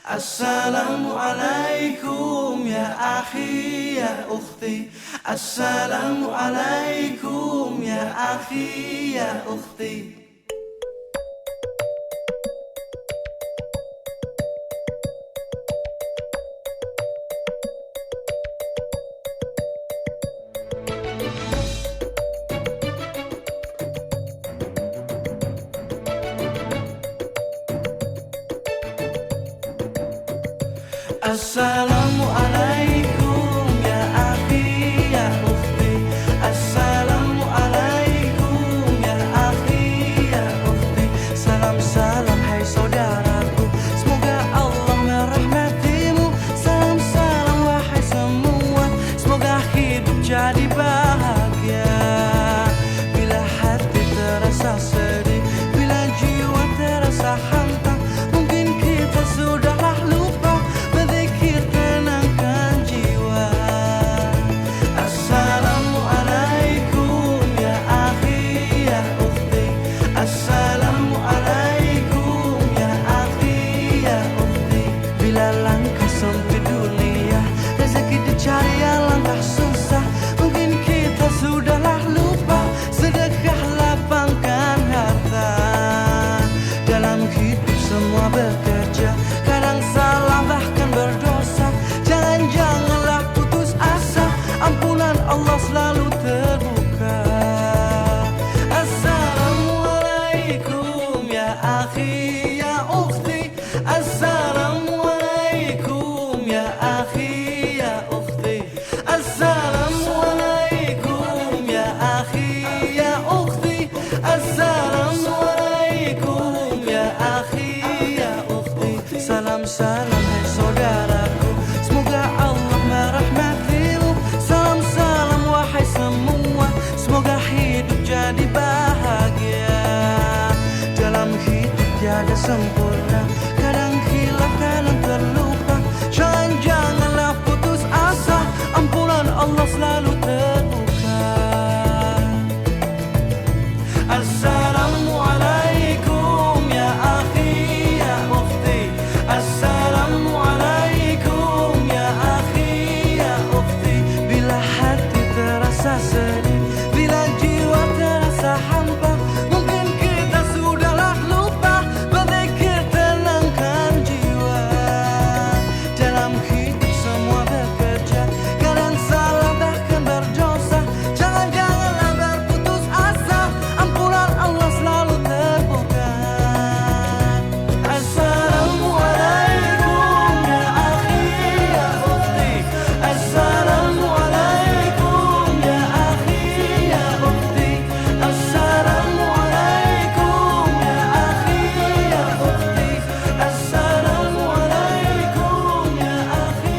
Assalamualaikum ya akhi ya ukhti. Assalamualaikum ya akhi ya ukhti. Assalamualaikum ya akhi ya ukhti. Assalamualaikum ya akhi ya ukhti. Salam salam hai saudaraku, semoga Allah merahmatimu. Salam salam wahai semua, semoga hidup jadi bahagia. Bila hati terasa sedih, bila jiwa terasa hantam, mungkin kita sudahlah lupa berzikir tenangkan jiwa. Assalamualaikum ya akhi ya ukhti. Assalamualaikum ya akhi ya ukhti. Bila langkah sempit dunia, rezeki dicari alangkah susah, mungkin kita sudahlah lupa sedekah lapangkan harta. Dalam hidup semua bekerja, kadang salah bahkan berdosa. Jangan-janganlah putus asa, ampunan Allah selalu terbuka. Assalamualaikum ya akhi ya ukhti. Assalamualaikum ya akhi ya ukhti. Assalamualaikum ya akhi ya ukhti. Assalamualaikum ya akhi ya ukhti. Salam salam hai saudaraku, semoga Allah merahmatimu. Salam salam wahai semua, semoga hidup jadi bahagia. Dalam hidup tiada sempurna, kadang hilaf kadang terlupa. Jangan-janganlah putus asa, ampunan Allah selalu terbuka. Assalamualaikum ya akhi ya ukhti. Assalamualaikum ya akhi ya ukhti. Bila hati terasa sedih, bila jiwa terasa hampa, mungkin kita sudahlah lupa berzikir tenangkan jiwa. Dalam hidup semua bekerja, kadang salah bahkan berdosa. Jangan-janganlah berputus asa, ampunan Allah selalu terbuka. Assalamualaikum ya akhi ya ukhti. Assalamualaikum ya akhi ya ukhti. Assalamualaikum ya akhi ya ukhti. Assalamualaikum ya akhi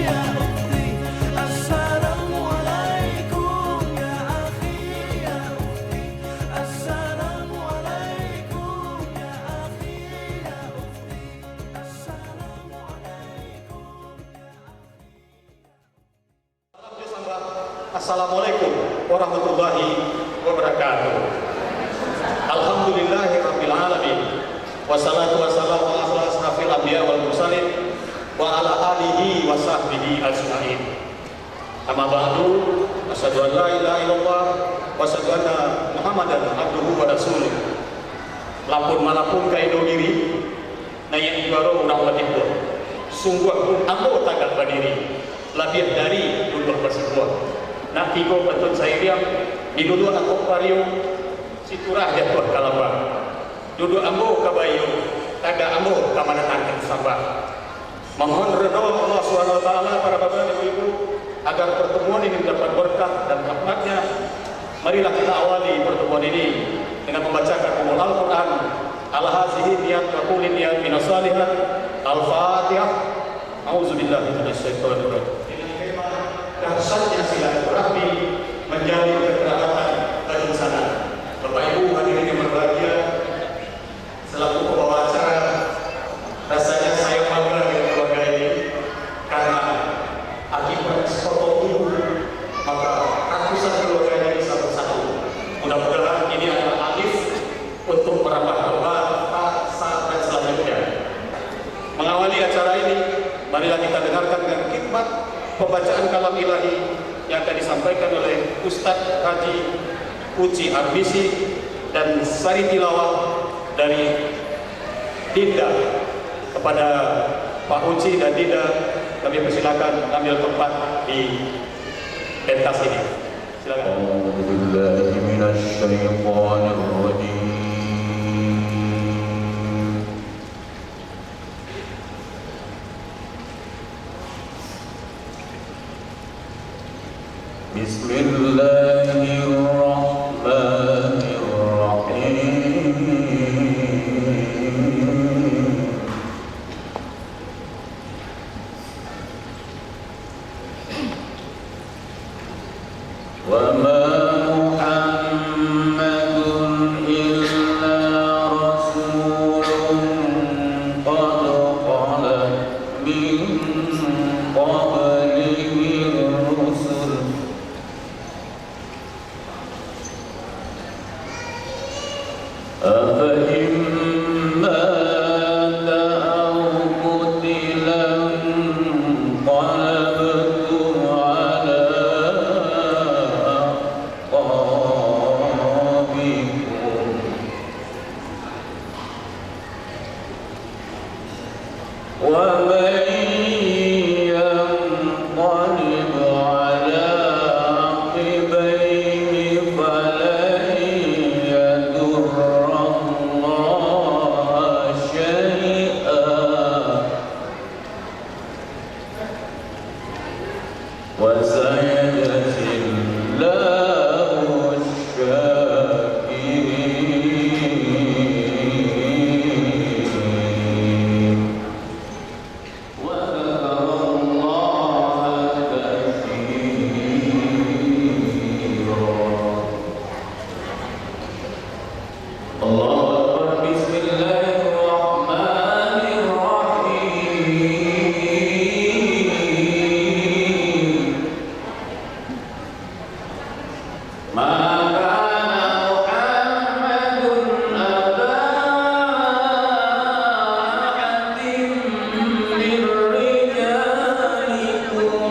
ya ukhti. Assalamualaikum ya akhi ya ukhti. Assalamualaikum ya akhi ya ukhti. Assalamualaikum warahmatullahi wabarakatuh. Alhamdulillahi rabbil alamin. Wassalatu wassalamu ala asrafil anbiya wal mursalin wa ala alihi wa sahbihi ajma'in. Amma ba'du, asyhadu an la ilaha illallah wa asyhadu anna Muhammadan abduhu wa rasuluh. Lampun malapun kaido diri nayang ibaro urang wadipun. Sungguh ambo tagak berdiri lebih dari duduk bersebuah. Nah tigo betul saya diam di duduk aku pariu siturah jatuh kalabang. Duduk ambo kabayu, taga ambo kamanatan sabah. Mohon redha Allah Subhanahu wa taala para bapak dan ibu agar pertemuan ini mendapat berkah dan rahmatnya. Marilah kita awali pertemuan ini dengan membacakan Al-Qur'an. Al-hazihi niyat wa kulli niyat minas salihat. Al-Fatihah. A'udzubillahi minasyaitonir rajim. Dahsyatnya silaturahmi menjadi kekerabatan keinsanan. Bapak Ibu hadirin yang berbahagia, selaku pembawa acara, rasanya saya bangga dengan keluarga ini karena akibat foto ibu maka ratusan keluarga ini satu-satu. Mudah-mudahan ini adalah alif untuk merambah tempat saat dan selanjutnya. Mengawali acara ini, marilah kita dengarkan dengan khidmat pembacaan kalam ilahi yang akan disampaikan oleh Ustadz Haji Uci Arbisi dan sari tilawah dari Dinda. Kepada Pak Uci dan Dinda, kami persilakan ambil tempat di pentas ini. Silakan. A'udzubillahi minasyaitonir rajim. Bismillahirrahmanirrahim. Wa ma Muhammadun illa rasulun qad khalat min qablihi rusul أفإن مات أو قتل انقلبتم على أعقابكم ومن ينقلب على عقبيه فلن يضر الله شيئا وسيجزي الله الشاكرين وذكر الله كثيرا. الله أكبر. بسم الله الرحمن الرحيم. ما كان محمد أبا أحد من رجالكم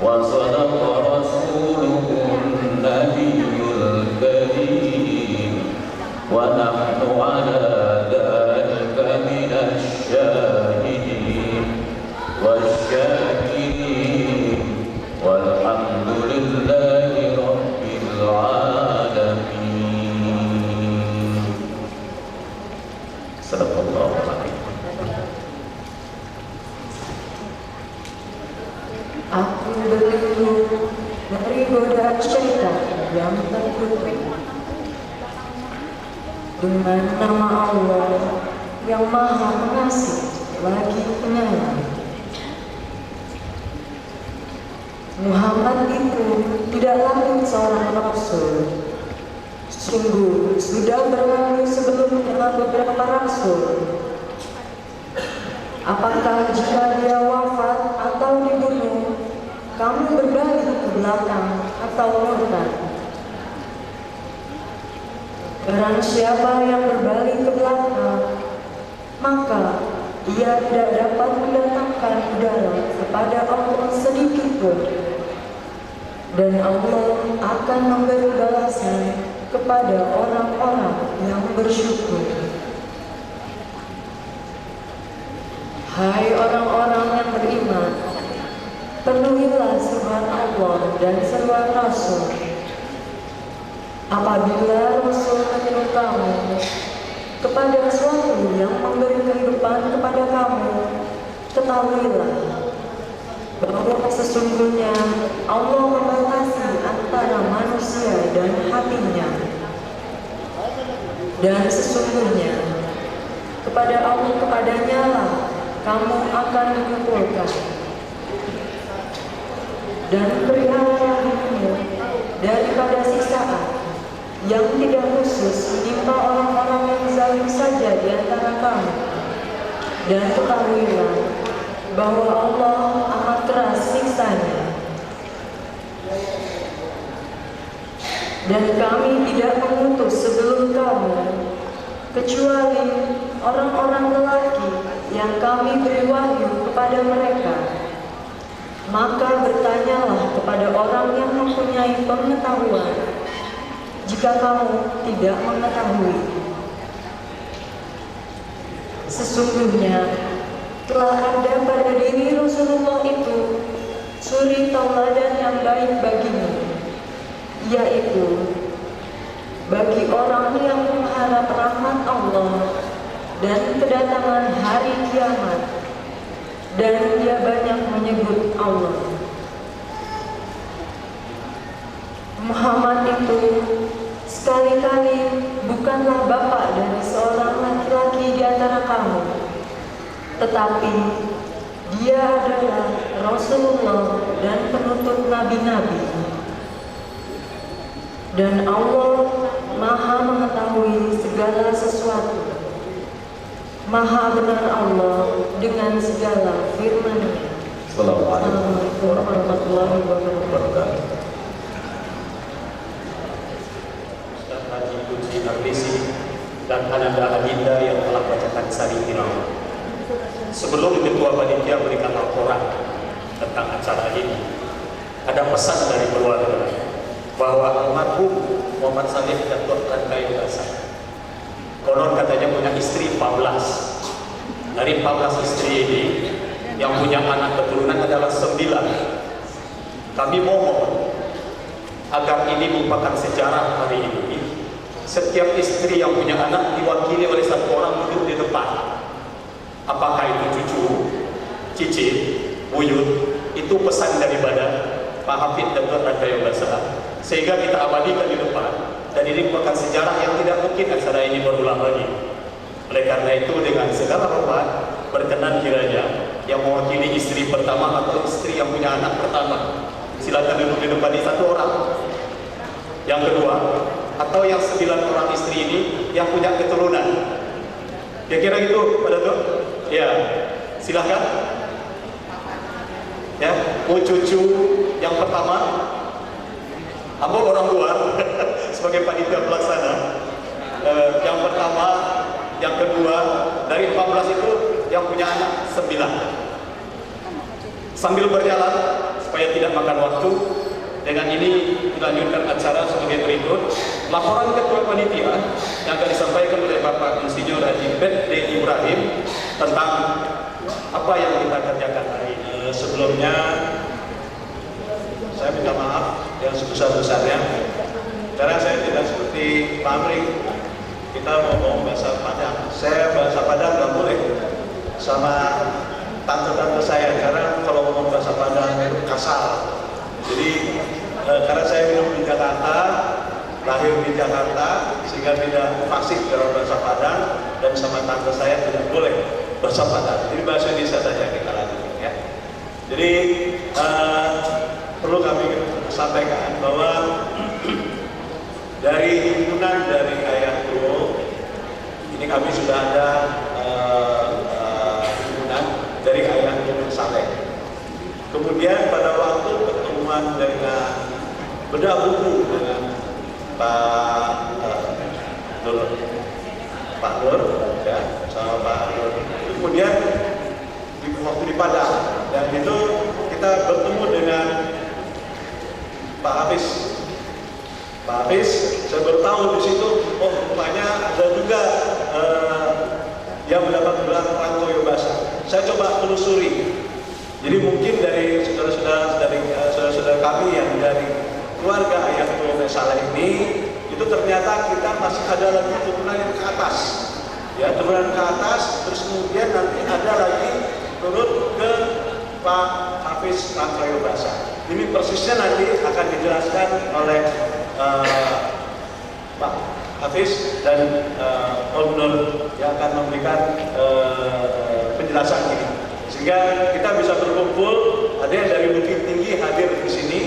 وصدق رسوله النبي الكريم ونحن على ذلك من الشاهدين والشاكرين والحمد لله رب العالمين. صدق الله العظيم. Aku berlindung dari godaan syaitan yang terkutuk dengan nama Allah yang Maha Pengasih lagi Penyayang. Muhammad itu tidak lain seorang rasul. Sungguh sudah berlalu sebelumnya beberapa rasul. Apakah jika dia wafat atau dibunuh, kamu berbalik ke belakang atau murtad? Barang siapa yang berbalik ke belakang, maka ia tidak dapat mendatangkan udara kepada Allah sedikit pun, dan Allah akan memberi balasan kepada orang-orang yang bersyukur. Hai orang-orang yang beriman, penuhilah seruan Allah dan seruan Rasul. Apabila Rasul menyeru kamu kepada sesuatu yang memberi kehidupan kepada kamu, ketahuilah bahwa sesungguhnya Allah membatasi antara manusia dan hatinya, dan sesungguhnya kepadanya lah kamu akan dikumpulkan. Dan peliharalah dirimu daripada siksaan yang tidak khusus menimpa orang-orang yang zalim saja di antara kamu. Dan ketahuilah bahwa Allah amat keras siksanya. Dan kami tidak kecuali orang-orang lelaki yang kami beri wahyu kepada mereka. Maka bertanyalah kepada orang yang mempunyai pengetahuan, jika kamu tidak mengetahui. Sesungguhnya telah ada pada diri Rasulullah itu suri tauladan yang baik bagimu, yaitu bagi orang yang mengharap rahmat Allah dan kedatangan hari kiamat, dan dia banyak menyebut Allah. Muhammad itu sekali-kali bukanlah bapak dari seorang laki-laki di antara kamu, tetapi dia adalah Rasulullah dan penutup nabi-nabi. Dan Allah Maha mengetahui segala sesuatu. Maha benar Allah dengan segala firman-Nya. Assalamualaikum warahmatullahi wabarakatuh. Ustaz Haji Lutfi Narbisi dan Ananda Adinda yang telah bacakan sari tilawah. Sebelum Ketua Panitia berikan laporan tentang acara ini, ada pesan dari keluarga bahwa almarhum Muhammad Saleh Datuk Rankai Basah konon katanya punya istri 14. Dari 14 istri ini yang punya anak keturunan adalah 9. Kami mohon agar ini merupakan sejarah hari ini. Setiap istri yang punya anak diwakili oleh satu orang duduk di depan. Apakah itu cucu, cici, buyut, itu pesan daripada Pak Hafid Datuk Rankai Basah, sehingga kita abadikan di depan. Dan ini merupakan sejarah yang tidak mungkin acara ini berulang lagi. Oleh karena itu, dengan segala hormat, berkenan kiranya yang mewakili istri pertama atau istri yang punya anak pertama, silakan duduk di depan ini satu orang. Yang kedua, atau yang 9 orang istri ini yang punya keturunan. Kira-kira gitu, Pak Datuk? Ya, silakan. Ya, mau cucu yang pertama, hamba orang luar sebagai panitia pelaksana. Yang pertama, yang kedua, dari 14 itu yang punya anak 9. Sambil berjalan supaya tidak makan waktu, dengan ini dilanjutkan acara sebagai berikut. Laporan Ketua Panitia yang akan disampaikan oleh Bapak Insinyur Haji B.D. Ibrahim tentang apa yang kita kerjakan hari ini. Sebelumnya saya minta maaf yang sebesar-besarnya karena saya tidak seperti Pak Amri, kita ngomong bahasa Padang. Saya bahasa Padang nggak boleh sama tante-tante saya, karena kalau ngomong bahasa Padang itu kasar. Jadi karena saya hidup di Jakarta, lahir di Jakarta, sehingga tidak fasih dalam bahasa Padang, dan sama tante saya tidak boleh bahasa Padang. Jadi bahasa Indonesia saja kita lanjutkan ya. Jadi perlu kami sampaikan bahwa dari himpunan dari Ayah Guru ini kami sudah ada himpunan dari Ayah Guru Saleh. Kemudian pada waktu pertemuan dengan bedah buku dengan Pak Nur ya, sama Pak Nur. Kemudian waktu di Padang, dan itu kita bertemu dengan Pak Hafiz. Pak Hafiz, saya bertahu di situ, oh rupanya ada juga yang mendapat gelar Rankoyo Basah. Saya coba telusuri. Jadi mungkin dari saudara-saudara kami yang dari keluarga Ayah Guru Saleh ini, itu ternyata kita masih ada lagi turunan yang ke atas, ya turunan ke atas, terus kemudian nanti ada lagi turun ke Pak Hafiz Rankoyo Basah. Ini persisnya nanti akan dijelaskan oleh Pak Hafiz dan Om Nur yang akan memberikan penjelasan ini, sehingga kita bisa berkumpul. Ada yang dari Bukit Tinggi hadir di sini,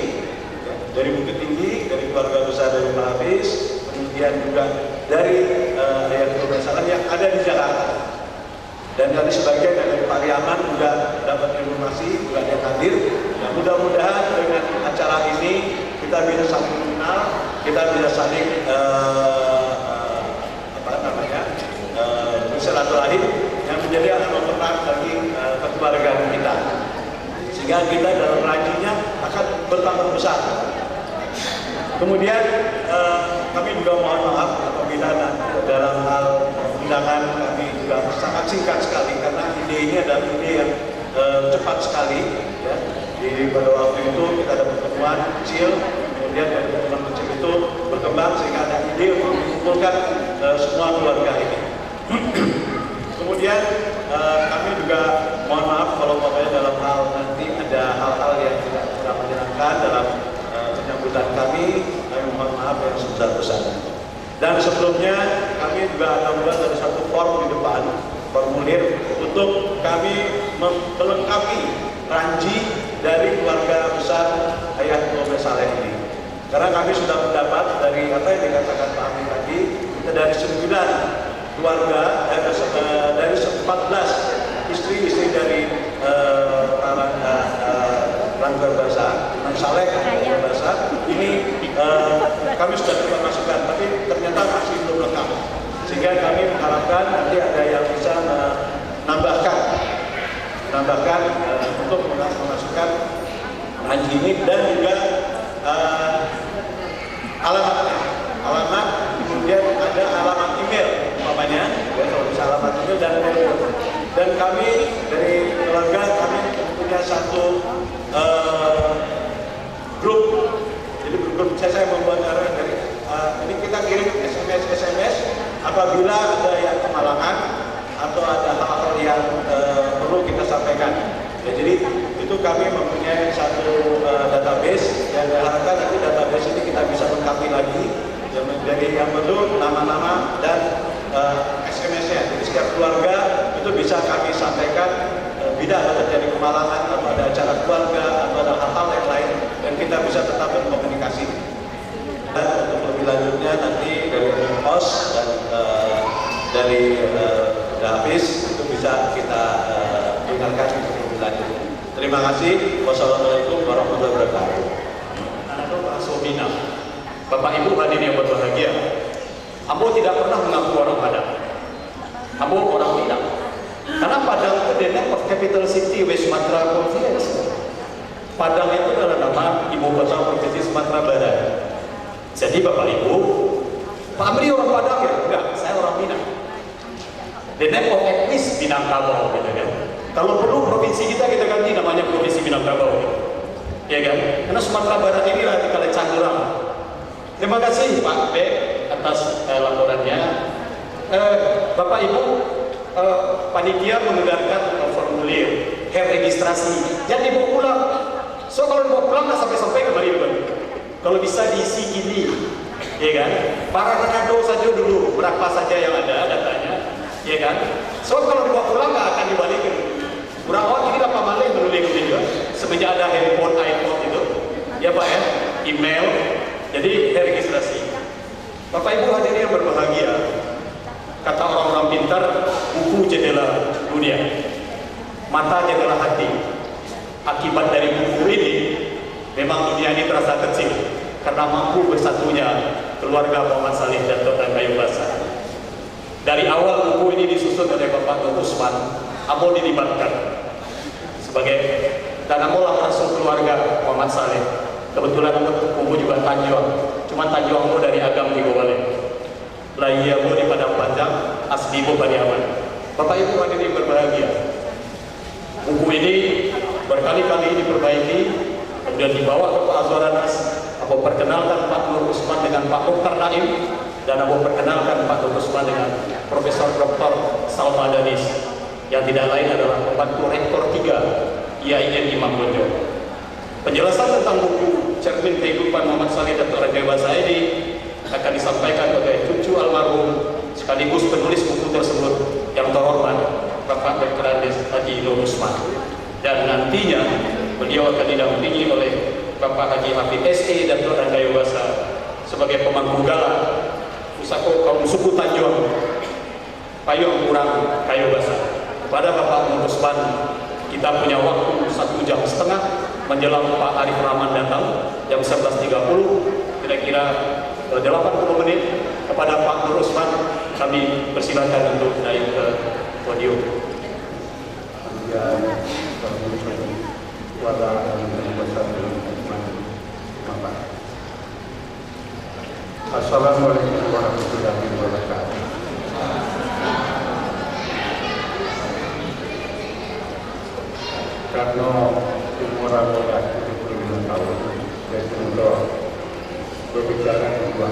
ya, dari Bukit Tinggi, dari keluarga besar dari Pak Hafiz, kemudian juga dari Ayah Guru Basah yang ada di Jakarta. Dan tadi sebagian dari Pariaman juga dapat informasi, juga ada yang hadir. Ya, mudah-mudahan dengan acara ini kita bisa saling mengenal, kita bisa saling Kemudian kami juga mohon maaf apabila dalam hal undangan kami juga sangat singkat sekali karena ide ini adalah ide yang cepat sekali. Ya. Jadi pada waktu itu kita ada pertemuan kecil, kemudian dari pertemuan kecil itu berkembang sehingga ada ide untuk mengumpulkan semua keluarga ini. Kemudian kami juga mohon maaf kalau pokoknya dalam hal nanti ada hal-hal yang tidak menyenangkan dalam penyambutan kami mohon maaf yang sebesar-besarnya. Dan sebelumnya kami juga ada membuat ada satu form di depan, formulir untuk kami melengkapi ranji dari keluarga besar Ayah Muhammad Saleh ini. Karena kami sudah mendapat dari apa yang dikatakan Pak Amin tadi, kita dari 9 keluarga, dari 14 istri-istri dari Langgar Basah, Saleh Langgar Basah, ini kami sudah coba masukkan, tapi ternyata masih belum lengkap. Sehingga kami mengharapkan nanti ada yang bisa menambahkan untuk memasukkan ranji ini dan juga alamat, kemudian ada alamat email umpamanya, ya, kalau bisa alamat email dan kami dari keluarga kami punya satu grup. Jadi grup saya membuat dari ini kita kirim SMS apabila ada yang kemalangan atau ada hal-hal yang perlu kita sampaikan. Ya, jadi itu kami mempunyai satu database yang diharapkan nanti database ini kita bisa lengkapi lagi dari yang perlu nama-nama dan SMS-nya. Jadi setiap keluarga itu bisa kami sampaikan bila ada terjadi kemalangan atau ada acara keluarga atau ada hal-hal yang lain dan kita bisa tetap berkomunikasi. Dan untuk lebih lanjutnya nanti dari pos dan dari Hafiz itu bisa kita dengarkan lebih lanjut. Terima kasih. Wassalamualaikum warahmatullahi wabarakatuh. Anak Pak Sobina, Bapak Ibu hadirin yang berbahagia, Ambo tidak pernah mengaku orang Padang. Ambo orang Minang. Karena Padang itu the name of capital city West Sumatra Province. Padang itu adalah nama ibu kota provinsi Sumatera Barat. Jadi Bapak Ibu, Pak Amri orang Padang ya? Enggak, saya orang Minang. The name of etnis Minangkabau, gitu kan. Kalau perlu provinsi kita ganti namanya Provinsi Minangkabau, ya kan? Karena Sumatera Barat ini lah dikali Canggurang. Terima kasih Pak B atas laporannya. Bapak Ibu, panitia mengeluarkan formulir registrasi. Jangan dibawa pulang. So kalau dibawa pulang nggak sampai kembali Bapak. Kalau bisa diisi gini, ya kan? Para Manado saja dulu berapa saja yang ada datanya, ya kan? So kalau dibawa pulang nggak akan dibalikin. Kurang awal ini apa malah yang menulis juga semenjak ada handphone iPhone itu, ya Pak ya, email. Jadi registrasi. Bapak Ibu hadirin yang berbahagia, kata orang-orang pintar, buku jendela dunia, mata jendela hati. Akibat dari buku ini, memang dunia ini terasa kecil karena mampu bersatunya keluarga Muhammad Saleh dan Dr. Kayu Basah. Dari awal buku ini disusun oleh Bapak Nur Usman, Ambo dilibatkan sebagai dan Ambo langsung keluarga Muhammad Saleh. Kebetulan Ambo juga Tanjuang, cuma Tanjuang Ambo dari Agam di Gowale. Lahir Ambo di Padang Panjang, asli Ambo Pariaman. Bapak Ibu hadirin berbahagia, buku ini berkali-kali diperbaiki, kemudian dibawa ke Pak Azwaranas. Ambo perkenalkan Pak Nur Usman dengan Pak Mukhtar Naim, dan Ambo perkenalkan Pak Nur Usman dengan Profesor Dr. Salma Danis, yang tidak lain adalah pembantu rektor 3 IAIN Imam Bonjol. Penjelasan tentang buku Cermin Kehidupan Muhammad Saleh dan Dr. Kayu Basah ini akan disampaikan oleh cucu almarhum sekaligus penulis buku tersebut yang terhormat Bapak Dr. Haji Nur Usman, dan nantinya beliau akan didampingi oleh Bapak Haji Hafid SE dan Dr. Kayu Basah sebagai pemangku galang Pusako kaum suku Tanjuang Payung Kurang Kayu Basah. Kepada Bapak Nur Usman, kita punya waktu 1,5 jam menjelang Pak Arif Rahman datang jam 11.30, kira-kira 80 menit. Kepada Pak Nur Usman kami persilakan untuk naik ke podium. Assalamualaikum warahmatullahi wabarakatuh. Karena umur adalah 75 tahun, saya sudah berbicara dua.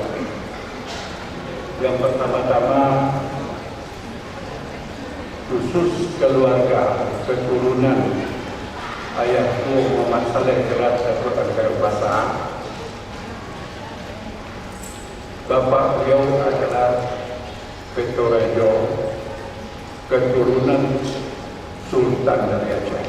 Yang pertama-tama, khusus keluarga, keturunan ayahku Muhammad Saleh Gerat Syafrutan Khairulbasa. Bapak beliau adalah Petorejo, keturunan Sultan dari Aceh.